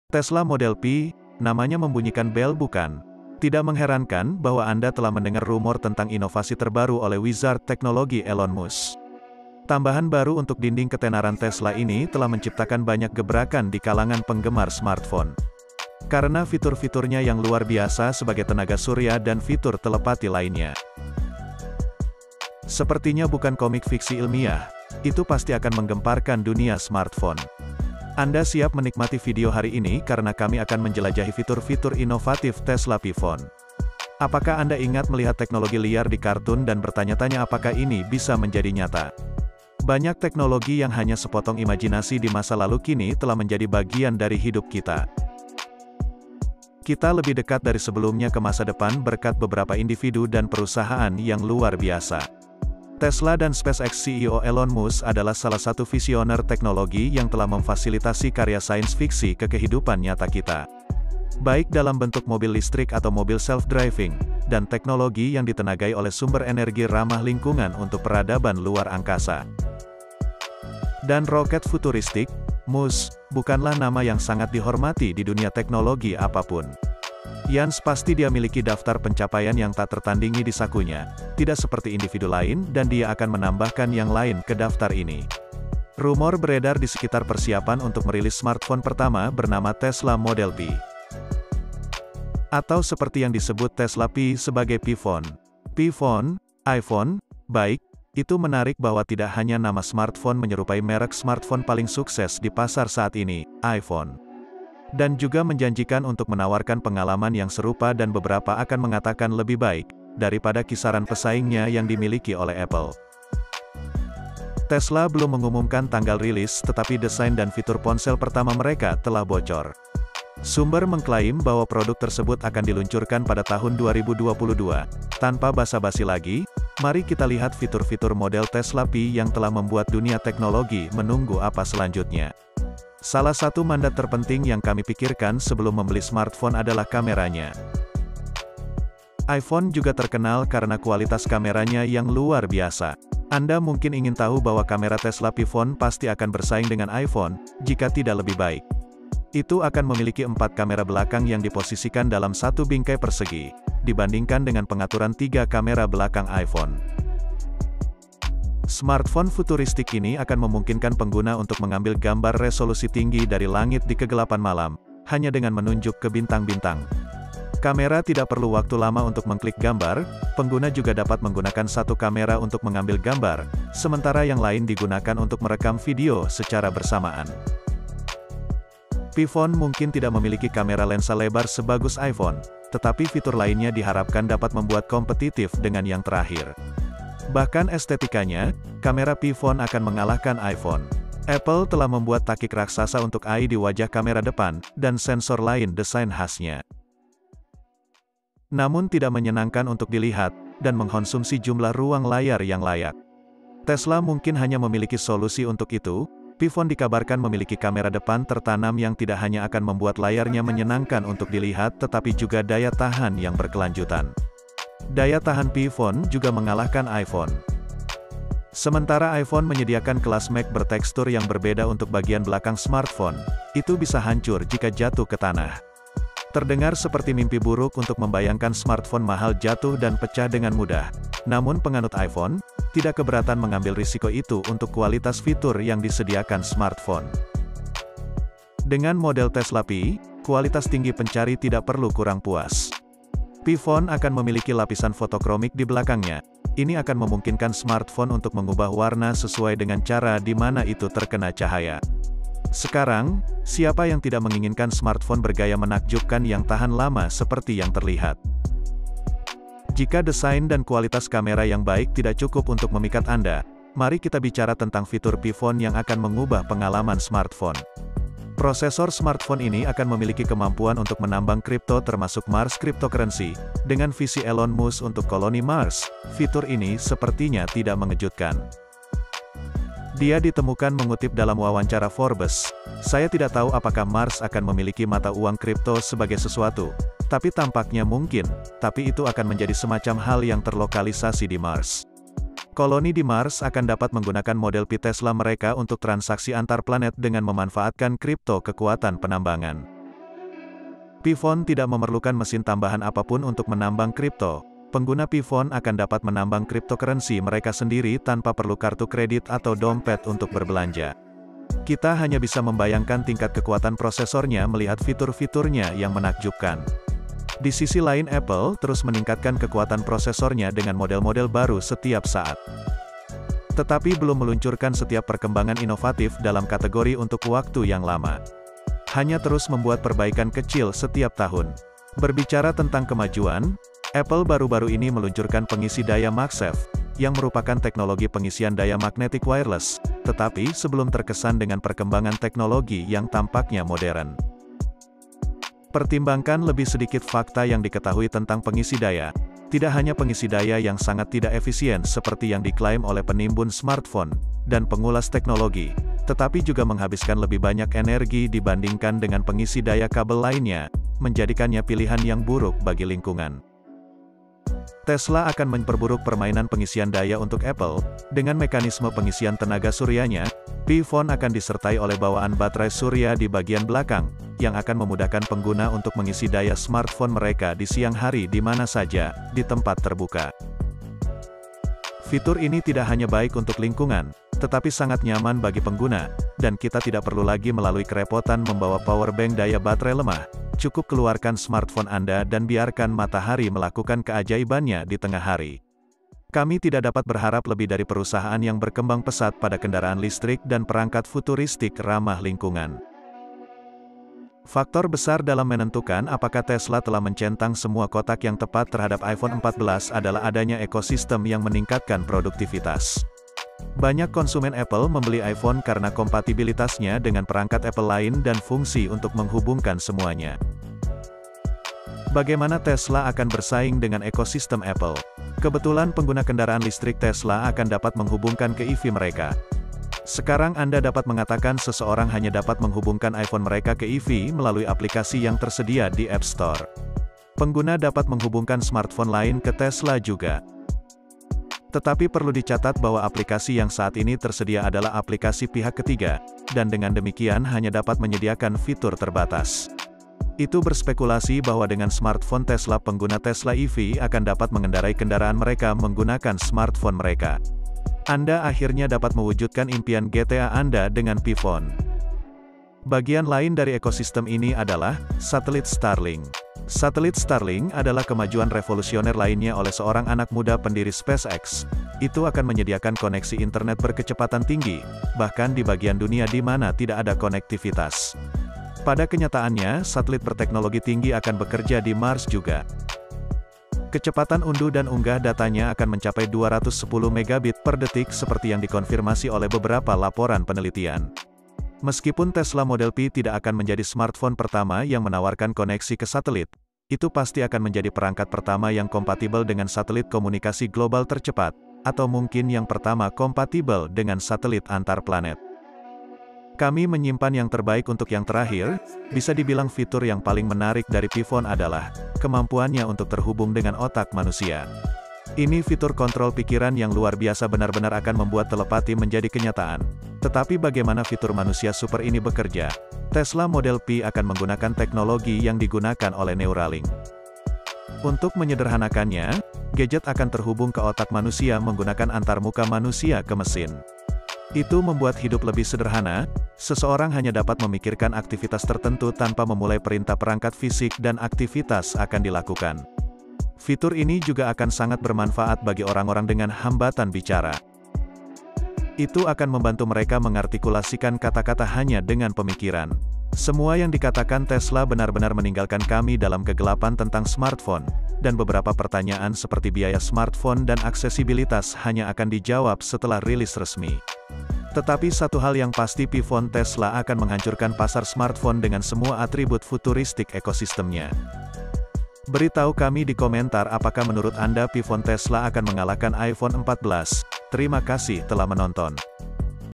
Tesla Model P, namanya membunyikan bel bukan? Tidak mengherankan bahwa Anda telah mendengar rumor tentang inovasi terbaru oleh wizard teknologi Elon Musk. Tambahan baru untuk dinding ketenaran Tesla ini telah menciptakan banyak gebrakan di kalangan penggemar smartphone. Karena fitur-fiturnya yang luar biasa sebagai tenaga surya dan fitur telepati lainnya. Sepertinya bukan komik fiksi ilmiah, itu pasti akan menggemparkan dunia smartphone. Anda siap menikmati video hari ini karena kami akan menjelajahi fitur-fitur inovatif Tesla P Phone. Apakah Anda ingat melihat teknologi liar di kartun dan bertanya-tanya apakah ini bisa menjadi nyata? Banyak teknologi yang hanya sepotong imajinasi di masa lalu kini telah menjadi bagian dari hidup kita. Kita lebih dekat dari sebelumnya ke masa depan berkat beberapa individu dan perusahaan yang luar biasa. Tesla dan SpaceX CEO Elon Musk adalah salah satu visioner teknologi yang telah memfasilitasi karya sains fiksi ke kehidupan nyata kita. Baik dalam bentuk mobil listrik atau mobil self-driving, dan teknologi yang ditenagai oleh sumber energi ramah lingkungan untuk peradaban luar angkasa. Dan roket futuristik, Musk, bukanlah nama yang sangat dihormati di dunia teknologi apapun. Yans pasti dia miliki daftar pencapaian yang tak tertandingi di sakunya, tidak seperti individu lain dan dia akan menambahkan yang lain ke daftar ini. Rumor beredar di sekitar persiapan untuk merilis smartphone pertama bernama Tesla Model P. Atau seperti yang disebut Tesla P sebagai P Phone. P Phone, iPhone, baik, itu menarik bahwa tidak hanya nama smartphone menyerupai merek smartphone paling sukses di pasar saat ini, iPhone. Dan juga menjanjikan untuk menawarkan pengalaman yang serupa dan beberapa akan mengatakan lebih baik, daripada kisaran pesaingnya yang dimiliki oleh Apple. Tesla belum mengumumkan tanggal rilis tetapi desain dan fitur ponsel pertama mereka telah bocor. Sumber mengklaim bahwa produk tersebut akan diluncurkan pada tahun 2022. Tanpa basa-basi lagi, mari kita lihat fitur-fitur model Tesla P yang telah membuat dunia teknologi menunggu apa selanjutnya. Salah satu mandat terpenting yang kami pikirkan sebelum membeli smartphone adalah kameranya. iPhone juga terkenal karena kualitas kameranya yang luar biasa. Anda mungkin ingin tahu bahwa kamera Tesla P Phone pasti akan bersaing dengan iPhone, jika tidak lebih baik. Itu akan memiliki 4 kamera belakang yang diposisikan dalam satu bingkai persegi, dibandingkan dengan pengaturan 3 kamera belakang iPhone. Smartphone futuristik ini akan memungkinkan pengguna untuk mengambil gambar resolusi tinggi dari langit di kegelapan malam, hanya dengan menunjuk ke bintang-bintang. Kamera tidak perlu waktu lama untuk mengklik gambar, pengguna juga dapat menggunakan satu kamera untuk mengambil gambar, sementara yang lain digunakan untuk merekam video secara bersamaan. P Phone mungkin tidak memiliki kamera lensa lebar sebagus iPhone, tetapi fitur lainnya diharapkan dapat membuat kompetitif dengan yang terakhir. Bahkan estetikanya, kamera P Phone akan mengalahkan iPhone. Apple telah membuat takik raksasa untuk AI di wajah kamera depan, dan sensor lain desain khasnya. Namun tidak menyenangkan untuk dilihat, dan mengkonsumsi jumlah ruang layar yang layak. Tesla mungkin hanya memiliki solusi untuk itu. P Phone dikabarkan memiliki kamera depan tertanam yang tidak hanya akan membuat layarnya menyenangkan untuk dilihat tetapi juga daya tahan yang berkelanjutan. Daya tahan P Phone juga mengalahkan iPhone. Sementara iPhone menyediakan kelas Mac bertekstur yang berbeda untuk bagian belakang smartphone, itu bisa hancur jika jatuh ke tanah. Terdengar seperti mimpi buruk untuk membayangkan smartphone mahal jatuh dan pecah dengan mudah. Namun penganut iPhone, tidak keberatan mengambil risiko itu untuk kualitas fitur yang disediakan smartphone. Dengan model Tesla P, kualitas tinggi pencari tidak perlu kurang puas. P Phone akan memiliki lapisan fotokromik di belakangnya. Ini akan memungkinkan smartphone untuk mengubah warna sesuai dengan cara di mana itu terkena cahaya. Sekarang, siapa yang tidak menginginkan smartphone bergaya menakjubkan yang tahan lama seperti yang terlihat? Jika desain dan kualitas kamera yang baik tidak cukup untuk memikat Anda, mari kita bicara tentang fitur P Phone yang akan mengubah pengalaman smartphone. Prosesor smartphone ini akan memiliki kemampuan untuk menambang kripto termasuk Mars cryptocurrency. Dengan visi Elon Musk untuk koloni Mars, fitur ini sepertinya tidak mengejutkan. Dia ditemukan mengutip dalam wawancara Forbes, "Saya tidak tahu apakah Mars akan memiliki mata uang kripto sebagai sesuatu, tapi tampaknya mungkin, tapi itu akan menjadi semacam hal yang terlokalisasi di Mars." Koloni di Mars akan dapat menggunakan model P Tesla mereka untuk transaksi antar planet dengan memanfaatkan kripto kekuatan penambangan. Pifon tidak memerlukan mesin tambahan apapun untuk menambang kripto. Pengguna Pifon akan dapat menambang cryptocurrency mereka sendiri tanpa perlu kartu kredit atau dompet untuk berbelanja. Kita hanya bisa membayangkan tingkat kekuatan prosesornya melihat fitur-fiturnya yang menakjubkan. Di sisi lain, Apple terus meningkatkan kekuatan prosesornya dengan model-model baru setiap saat. Tetapi belum meluncurkan setiap perkembangan inovatif dalam kategori untuk waktu yang lama. Hanya terus membuat perbaikan kecil setiap tahun. Berbicara tentang kemajuan, Apple baru-baru ini meluncurkan pengisi daya MagSafe, yang merupakan teknologi pengisian daya magnetic wireless, tetapi sebelum terkesan dengan perkembangan teknologi yang tampaknya modern. Pertimbangkan lebih sedikit fakta yang diketahui tentang pengisi daya. Tidak hanya pengisi daya yang sangat tidak efisien seperti yang diklaim oleh penimbun smartphone dan pengulas teknologi, tetapi juga menghabiskan lebih banyak energi dibandingkan dengan pengisi daya kabel lainnya, menjadikannya pilihan yang buruk bagi lingkungan. Tesla akan memperburuk permainan pengisian daya untuk Apple. Dengan mekanisme pengisian tenaga suryanya, Pifon akan disertai oleh bawaan baterai surya di bagian belakang, yang akan memudahkan pengguna untuk mengisi daya smartphone mereka di siang hari di mana saja, di tempat terbuka. Fitur ini tidak hanya baik untuk lingkungan, tetapi sangat nyaman bagi pengguna, dan kita tidak perlu lagi melalui kerepotan membawa power bank daya baterai lemah. Cukup keluarkan smartphone Anda dan biarkan matahari melakukan keajaibannya di tengah hari. Kami tidak dapat berharap lebih dari perusahaan yang berkembang pesat pada kendaraan listrik dan perangkat futuristik ramah lingkungan. Faktor besar dalam menentukan apakah Tesla telah mencentang semua kotak yang tepat terhadap iPhone 14 adalah adanya ekosistem yang meningkatkan produktivitas. Banyak konsumen Apple membeli iPhone karena kompatibilitasnya dengan perangkat Apple lain dan fungsi untuk menghubungkan semuanya. Bagaimana Tesla akan bersaing dengan ekosistem Apple? Kebetulan pengguna kendaraan listrik Tesla akan dapat menghubungkan ke EV mereka. Sekarang Anda dapat mengatakan seseorang hanya dapat menghubungkan iPhone mereka ke EV melalui aplikasi yang tersedia di App Store. Pengguna dapat menghubungkan smartphone lain ke Tesla juga. Tetapi perlu dicatat bahwa aplikasi yang saat ini tersedia adalah aplikasi pihak ketiga, dan dengan demikian hanya dapat menyediakan fitur terbatas. Itu berspekulasi bahwa dengan smartphone Tesla pengguna Tesla EV akan dapat mengendarai kendaraan mereka menggunakan smartphone mereka. Anda akhirnya dapat mewujudkan impian GTA Anda dengan Pifon. Bagian lain dari ekosistem ini adalah satelit Starlink. Satelit Starlink adalah kemajuan revolusioner lainnya oleh seorang anak muda pendiri SpaceX. Itu akan menyediakan koneksi internet berkecepatan tinggi, bahkan di bagian dunia di mana tidak ada konektivitas. Pada kenyataannya, satelit berteknologi tinggi akan bekerja di Mars juga. Kecepatan unduh dan unggah datanya akan mencapai 210 megabit per detik seperti yang dikonfirmasi oleh beberapa laporan penelitian. Meskipun Tesla Model P tidak akan menjadi smartphone pertama yang menawarkan koneksi ke satelit, itu pasti akan menjadi perangkat pertama yang kompatibel dengan satelit komunikasi global tercepat, atau mungkin yang pertama kompatibel dengan satelit antar planet. Kami menyimpan yang terbaik untuk yang terakhir. Bisa dibilang fitur yang paling menarik dari Pifon adalah kemampuannya untuk terhubung dengan otak manusia. Ini fitur kontrol pikiran yang luar biasa, benar-benar akan membuat telepati menjadi kenyataan. Tetapi bagaimana fitur manusia super ini bekerja? Tesla Model P akan menggunakan teknologi yang digunakan oleh Neuralink. Untuk menyederhanakannya, gadget akan terhubung ke otak manusia menggunakan antarmuka manusia ke mesin. Itu membuat hidup lebih sederhana. Seseorang hanya dapat memikirkan aktivitas tertentu tanpa memulai perintah perangkat fisik dan aktivitas akan dilakukan. Fitur ini juga akan sangat bermanfaat bagi orang-orang dengan hambatan bicara. Itu akan membantu mereka mengartikulasikan kata-kata hanya dengan pemikiran. Semua yang dikatakan Tesla benar-benar meninggalkan kami dalam kegelapan tentang smartphone, dan beberapa pertanyaan seperti biaya smartphone dan aksesibilitas hanya akan dijawab setelah rilis resmi. Tetapi satu hal yang pasti, Pifon Tesla akan menghancurkan pasar smartphone dengan semua atribut futuristik ekosistemnya. Beritahu kami di komentar apakah menurut Anda Pifon Tesla akan mengalahkan iPhone 14. Terima kasih telah menonton.